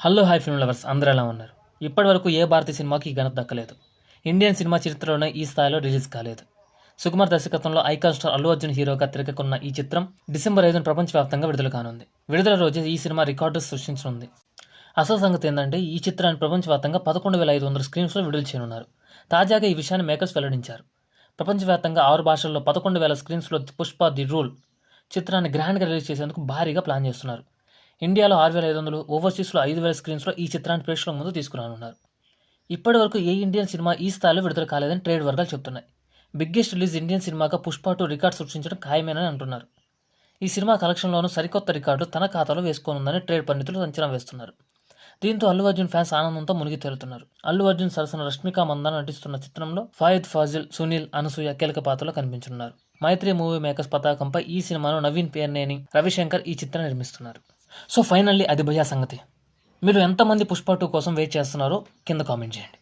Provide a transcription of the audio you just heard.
Hello hi film lovers అందరూ ఎలా ఉన్నారు? ఇప్పటివరకు ఏ భారతీయ సినిమాకి ఈ ఘనత దక్కలేదు. ఇండియన్ సినిమా చరిత్రలోనే ఈ స్థాయిలో రిలీజ్ కాలేదు. సుకుమార్ దర్శకత్వంలో ఐకాన్ స్టార్ అల్లు అర్జున్ హీరోగా తెరకెక్కున్న ఈ చిత్రం డిసెంబర్ 5న ప్రపంచవ్యాప్తంగా విడుదల కానుంది. విడుదల రోజే ఈ సినిమా రికార్డు సృష్టించనుంది. అసలు సంగతి ఏంటంటే ఈ చిత్రాన్ని ప్రపంచవ్యాప్తంగా 11,500 స్క్రీన్స్లో విడుదల చేయనున్నారు. తాజాగా ఈ విషయాన్ని మేకర్స్ వెల్లడించారు. ప్రపంచవ్యాప్తంగా 6 భాషల్లో 11,000 స్క్రీన్స్లో పుష్ప ది రూల్ చిత్రాన్ని గ్రాండ్గా రిలీజ్ చేసేందుకు భారీగా ప్లాన్ చేస్తున్నారు. ఇండియాలో 6,500, ఓవర్సీస్లో 5,000 స్క్రీన్స్లో ఈ చిత్రాన్ని ప్రేక్షకుల ముందు తీసుకురానున్నారు. ఇప్పటి వరకు ఏ ఇండియన్ సినిమా ఈ స్థాయిలో విడుదల కాలేదని ట్రేడ్ వర్గాలు చెబుతున్నాయి. బిగ్గెస్ట్ రిలీజ్ ఇండియన్ సినిమాగా పుష్ప 2 రికార్డు సృష్టించడం ఖాయమేనని అంటున్నారు. ఈ సినిమా కలెక్షన్లోనూ సరికొత్త రికార్డు తన ఖాతాలో వేసుకోనుందని ట్రేడ్ పండితులు అంచనా వేస్తున్నారు. దీంతో అల్లు అర్జున్ ఫ్యాన్స్ ఆనందంతో మునిగి తేలుతున్నారు. అల్లు అర్జున్ సరసన రష్మిక మందాన నటిస్తున్న చిత్రంలో ఫాయిద్ ఫాజిల్, సునీల్, అనసూయ కీలక పాత్రలో కనిపించనున్నారు. మైత్రి మూవీ మేకర్స్ పతాకంపై ఈ సినిమాను నవీన్ పేర్నేని, రవిశంకర్ ఈ చిత్రాన్ని నిర్మిస్తున్నారు. సో ఫైనల్లీ అది భయ్యా సంగతి. మీరు ఎంతమంది పుష్ప 2 కోసం వెయిట్ చేస్తున్నారో కింద కామెంట్ చేయండి.